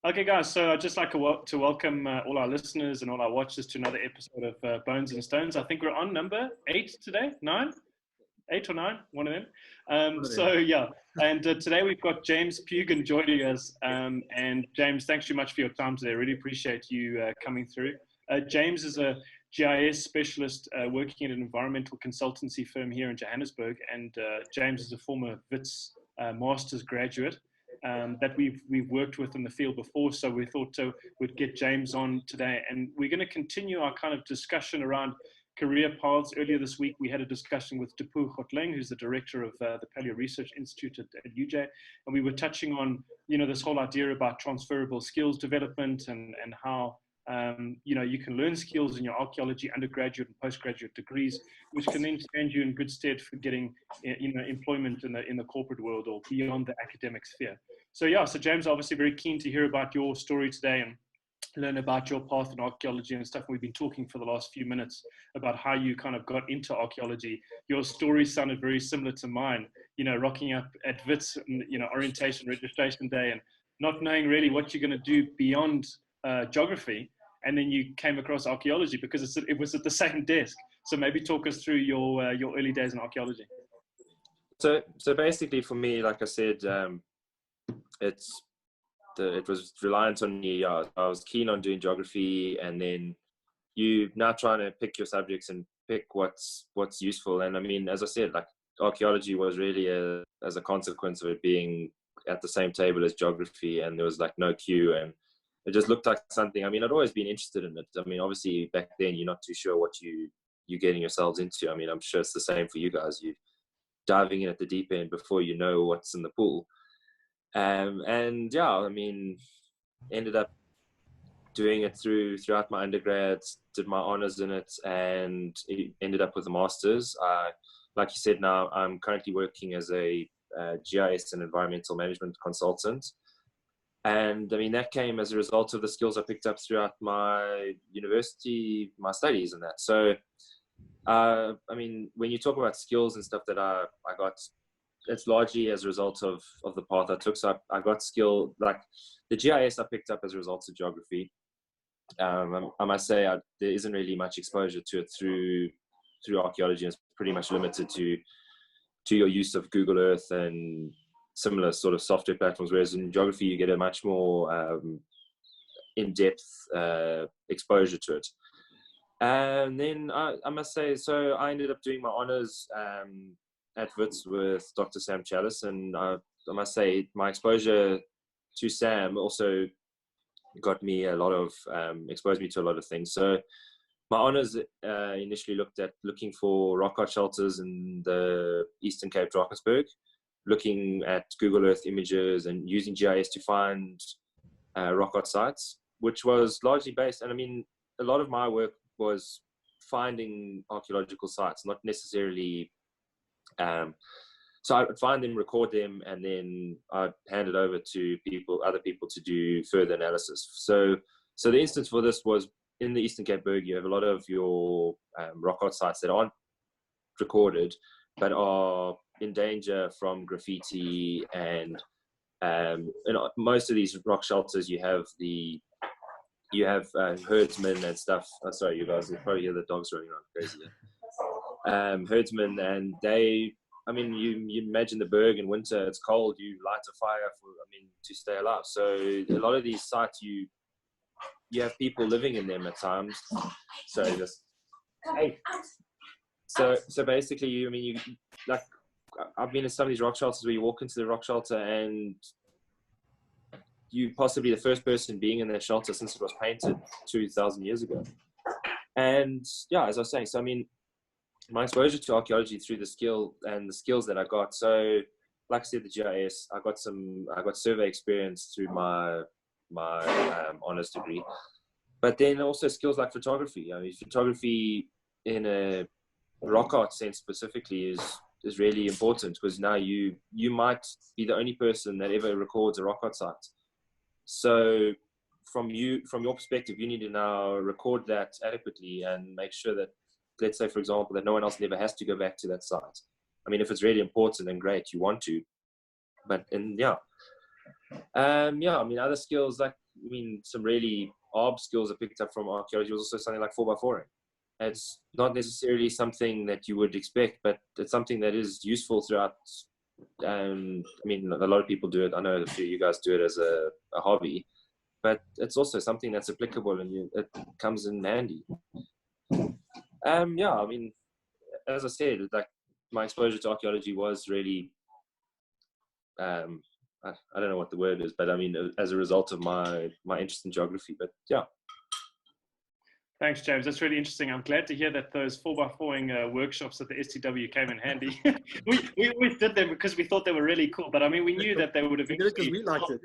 Okay, guys, so I'd just like to welcome all our listeners and all our watchers to another episode of Bones and Stones. I think we're on number 8 today, 9? 8 or 9, one of them. One of So, them. yeah, and today we've got James Pugin joining us. And James, thanks very much for your time today. Really appreciate you coming through. James is a GIS specialist working at an environmental consultancy firm here in Johannesburg. And James is a former Wits master's graduate. That we've worked with in the field before, so we thought we'd get James on today, and we're going to continue our kind of discussion around career paths. Earlier this week, we had a discussion with Tipu Gotleng, who's the director of the Paleo Research Institute at UJ, and we were touching on this whole idea about transferable skills development and how you can learn skills in your archaeology undergraduate and postgraduate degrees, which can then stand you in good stead for getting employment in the corporate world or beyond the academic sphere. So yeah, so James, obviously very keen to hear about your story today and learn about your path in archaeology and stuff. We've been talking for the last few minutes about how you kind of got into archaeology. Your story sounded very similar to mine, rocking up at Wits, orientation, registration day, and not knowing really what you're going to do beyond geography. And then you came across archaeology because it was at the same desk. So maybe talk us through your early days in archaeology. So basically, for me, like I said, it was reliant on me. I was keen on doing geography, and then you now trying to pick your subjects and pick what's useful. And I mean, as I said, like archaeology was really as a consequence of it being at the same table as geography, and there was like no queue, and it just looked like something. I mean, I'd always been interested in it. I mean, obviously back then you're not too sure what you're getting yourselves into. I mean, I'm sure it's the same for you guys. You're diving in at the deep end before you know what's in the pool. And yeah, I mean, ended up doing it throughout my undergrad, did my honors in it, and it ended up with a master's. Like you said, now I'm currently working as a GIS and environmental management consultant. And I mean, that came as a result of the skills I picked up throughout my university, my studies and that. So, I mean, when you talk about skills and stuff that I got, it's largely as a result of the path I took. So I got skill, like the GIS I picked up as a result of geography. I must say there isn't really much exposure to it through archaeology. It's pretty much limited to your use of Google Earth and similar sort of software platforms, whereas in geography you get a much more in-depth exposure to it. And then I must say, so I ended up doing my honors at Wits with Dr. Sam Chalice, and I must say my exposure to Sam also got me exposed me to a lot of things. So my honors initially looking for rock art shelters in the Eastern Cape, Drakensberg, looking at Google Earth images and using GIS to find rock art sites, which was largely based, and I mean, a lot of my work was finding archaeological sites, not necessarily, so I would find them, record them, and then I'd hand it over to other people to do further analysis. So the instance for this was in the Eastern Cape Berg. You have a lot of your rock art sites that aren't recorded, but are in danger from graffiti, and most of these rock shelters you have herdsmen and stuff. Oh, sorry, you guys will probably hear the dogs running around crazy. Herdsmen, and I mean, you imagine the Berg in winter, it's cold, you light a fire to stay alive. So a lot of these sites, you have people living in them at times. So basically, I've been in some of these rock shelters where you walk into the rock shelter and you possibly the first person being in that shelter since it was painted 2,000 years ago. And yeah, as I was saying, so I mean, my exposure to archaeology through the skills that I got. So like I said, the GIS, I got survey experience through my honors degree, but then also skills like photography. I mean, photography in a rock art sense specifically is really important, because now you might be the only person that ever records a rock art site. So from your perspective, you need to now record that adequately and make sure that, let's say, for example, that no one else never has to go back to that site. I mean, if it's really important, then great, you want to. But I mean, other skills, like mean, some really arb skills I picked up from archaeology was also something like 4x4ing. It's not necessarily something that you would expect, but it's something that is useful throughout. I mean, a lot of people do it. I know a few of you guys do it as a hobby, but it's also something that's applicable and it comes in handy. Yeah, I mean, as I said, like my exposure to archaeology was really, I don't know what the word is, but I mean, as a result of my interest in geography. But yeah. Thanks, James. That's really interesting. I'm glad to hear that those 4x4ing workshops at the STW came in handy. we always did them because we thought they were really cool, but I mean, we knew that they would eventually because we liked it.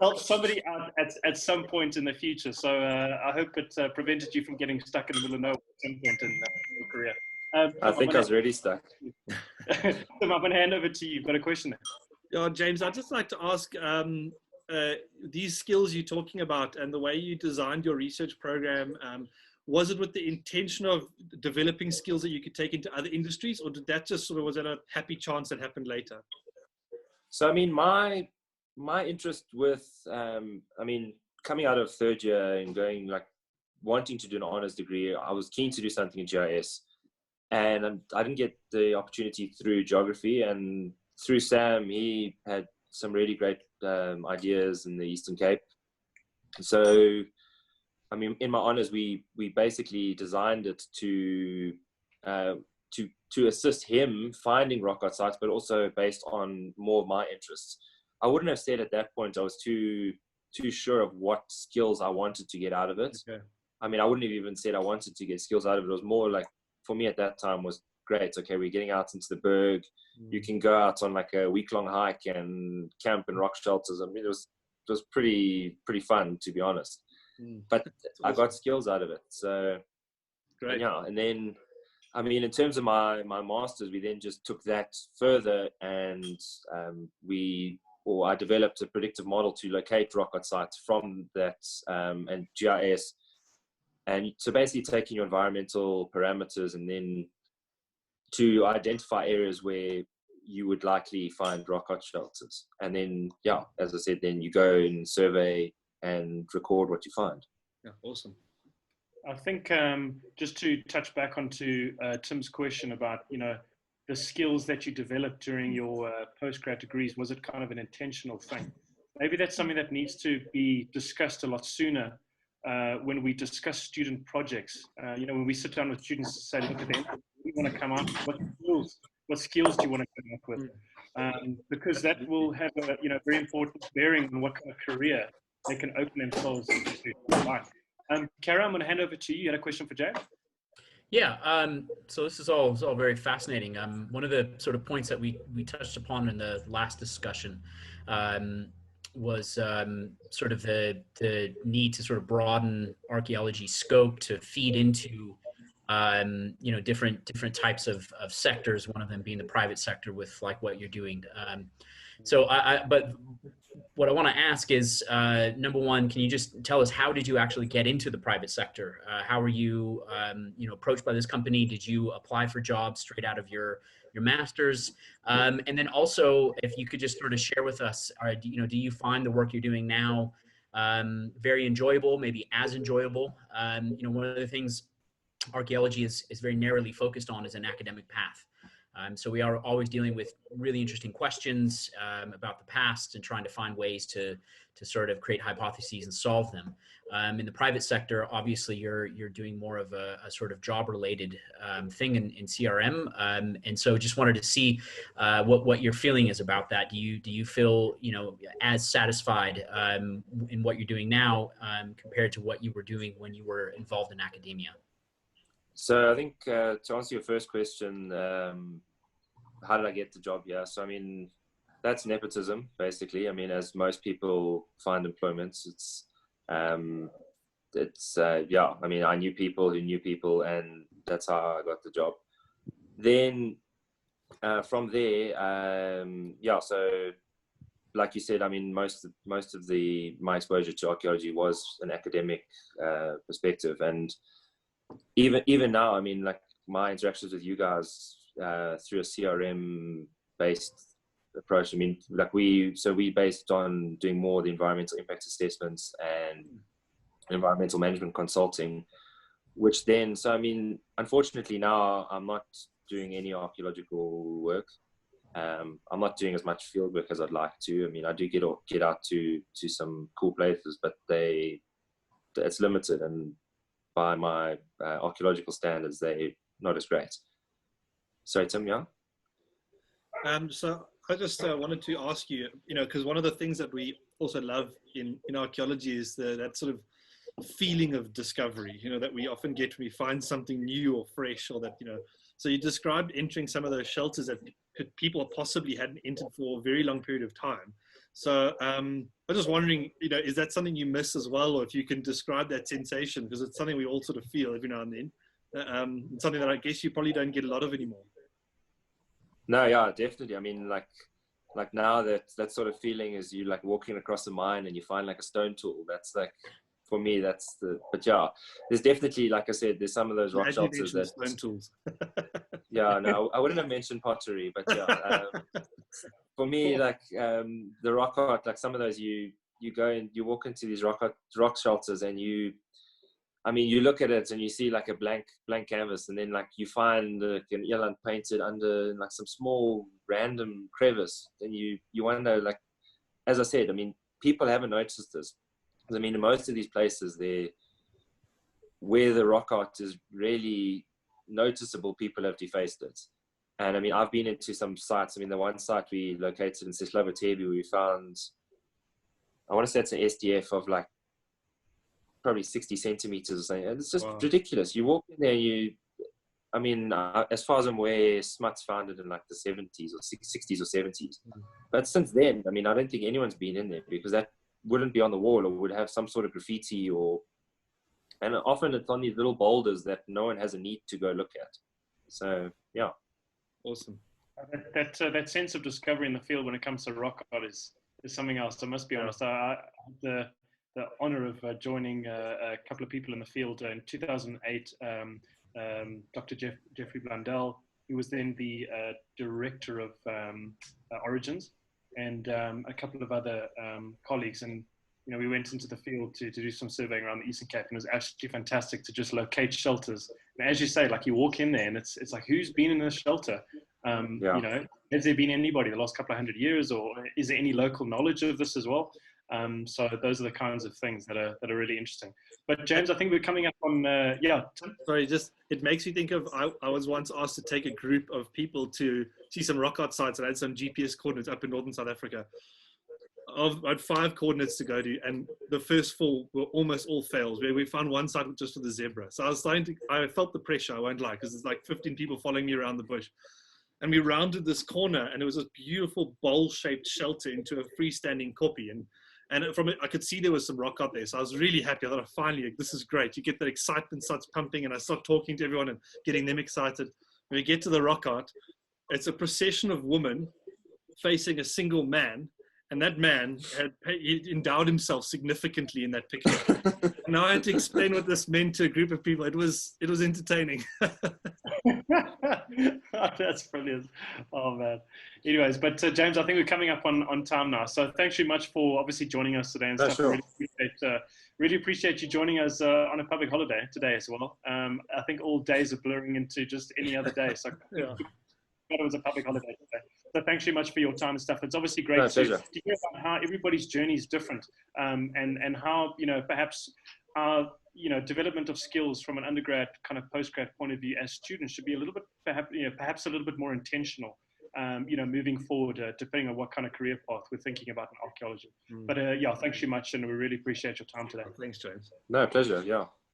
help somebody out at some point in the future. So I hope it prevented you from getting stuck in the middle of nowhere at some point in your career. I think I was already stuck. Tim, I'm going to hand over to you. You've got a question there. Yeah, James, I'd just like to ask, these skills you're talking about and the way you designed your research program, was it with the intention of developing skills that you could take into other industries, or did that just was that a happy chance that happened later? So, I mean, my interest with, I mean, coming out of third year and going, like, wanting to do an honors degree, I was keen to do something in GIS. And I didn't get the opportunity through geography, and through Sam, he had some really great ideas in the Eastern Cape. So, I mean, in my honors, we basically designed it to assist him finding rock art sites, but also based on more of my interests. I wouldn't have said at that point I was too sure of what skills I wanted to get out of it. Okay. I mean, I wouldn't have even said I wanted to get skills out of it. It was more like, for me at that time, was great. Okay, we're getting out into the Berg. You can go out on like a week-long hike and camp in rock shelters. I mean, it was pretty fun, to be honest. But I got skills out of it. So great. Yeah, and then, I mean, in terms of my masters, we then just took that further, and I developed a predictive model to locate rock art sites from that, and GIS. And so basically taking your environmental parameters and then to identify areas where you would likely find rock art shelters. And then, yeah, as I said, then you go and survey and record what you find. Yeah, awesome. I think just to touch back onto Tim's question about, the skills that you developed during your postgrad degrees, was it kind of an intentional thing? Maybe that's something that needs to be discussed a lot sooner when we discuss student projects. When we sit down with students to say, look at them, we want to come up, what skills do you want to come up with? Because that will have a very important bearing on what kind of career they can open themselves to life. Kara, I'm going to hand over to you. You had a question for James? Yeah, so this is all very fascinating. One of the sort of points that we touched upon in the last discussion was sort of the need to sort of broaden archaeology scope to feed into different types of sectors, one of them being the private sector with like what you're doing. But what I want to ask is, number one, can you just tell us, how did you actually get into the private sector? How were you, approached by this company? Did you apply for jobs straight out of your master's? And then also, if you could just sort of share with us, do you find the work you're doing now very enjoyable, maybe as enjoyable? One of the things archaeology is very narrowly focused on is an academic path. So we are always dealing with really interesting questions about the past and trying to find ways to sort of create hypotheses and solve them. In the private sector, obviously, you're doing more of a sort of job-related thing in CRM, and so just wanted to see what your feeling is about that. Do you feel as satisfied in what you're doing now compared to what you were doing when you were involved in academia? So I think to answer your first question, how did I get the job here? So I mean, that's nepotism, basically. I mean, as most people find employment, I mean, I knew people who knew people, and that's how I got the job. Then from there, so like you said, I mean, most of my exposure to archaeology was an academic perspective, and even now, I mean, like my interactions with you guys through a CRM based approach. I mean, like we based on doing more the environmental impact assessments and environmental management consulting, which then, so I mean, unfortunately now I'm not doing any archaeological work. I'm not doing as much field work as I'd like to. I mean, I do get out to some cool places, but it's limited, and by my archaeological standards, they're not as great. Sorry, Tim, yeah? So I just wanted to ask you, because one of the things that we also love in archaeology is that sort of feeling of discovery, that we often get when we find something new or fresh, or that, so you described entering some of those shelters that people possibly hadn't entered for a very long period of time. So I'm just wondering, is that something you miss as well, or if you can describe that sensation, because it's something we all sort of feel every now and then. It's something that I guess you probably don't get a lot of anymore. No, yeah, definitely. I mean, like now that sort of feeling is you like walking across a mine and you find like a stone tool. That's like, for me, that's but yeah, there's definitely, like I said, there's some of those rock shelters that stone tools. Yeah, no, I wouldn't have mentioned pottery, but yeah, for me, like the rock art, like some of those, you go and you walk into these rock shelters, and you look at it and you see like a blank canvas, and then like you find like an eland painted under like some small random crevice, and you wonder, like, as I said, I mean, people haven't noticed this. I mean, in most of these places, where the rock art is really noticeable, people have defaced it. And I mean, I've been into some sites. I mean, the one site we located in Sislovo-Tebi, we found, I want to say it's an SDF of like probably 60 centimeters or something. And it's just ridiculous. You walk in there, as far as I'm aware, Smuts found it in like the 70s or 60s or 70s. But since then, I mean, I don't think anyone's been in there, because that wouldn't be on the wall, or would have some sort of graffiti, and often it's on these little boulders that no one has a need to go look at. So yeah, awesome. That sense of discovery in the field when it comes to rock art is something else. I must be honest. I had the honor of joining a couple of people in the field in 2008. Dr. Jeffrey Blundell, who was then the director of Origins, and a couple of other colleagues, and we went into the field to do some surveying around the Eastern Cape, and it was actually fantastic to just locate shelters. And as you say, like, you walk in there and it's like, who's been in this shelter? Has there been anybody the last couple of 100 years, or is there any local knowledge of this as well? So those are the kinds of things that are really interesting. But James, I think we're coming up on Tim? Sorry, it makes me think of, I was once asked to take a group of people to see some rock art sites, and I had some GPS coordinates up in northern South Africa. I had 5 coordinates to go to, and the first 4 were almost all fails, where we found one site just for the zebra. So I felt the pressure, I won't lie, because there's like 15 people following me around the bush. And we rounded this corner, and it was a beautiful bowl-shaped shelter into a freestanding koppie. And from it, I could see there was some rock art there. So I was really happy. I thought, finally, this is great. You get that excitement starts pumping, and I start talking to everyone and getting them excited. When we get to the rock art, it's a procession of women facing a single man. And that man he endowed himself significantly in that picture. Now I had to explain what this meant to a group of people. It was entertaining. That's brilliant. Oh man. Anyways, but James, I think we're coming up on time now. So thanks very much for obviously joining us today and stuff. Sure. Really appreciate you joining us on a public holiday today as well. I think all days are blurring into just any other day. So yeah. It was a public holiday today. So thanks very much for your time and stuff. It's obviously great to hear about how everybody's journey is different, and how perhaps our development of skills from an undergrad kind of postgrad point of view as students should be a little bit perhaps a little bit more intentional. Moving forward, depending on what kind of career path we're thinking about in archaeology. But thanks very much, and we really appreciate your time today. Thanks, James. No, pleasure. Yeah.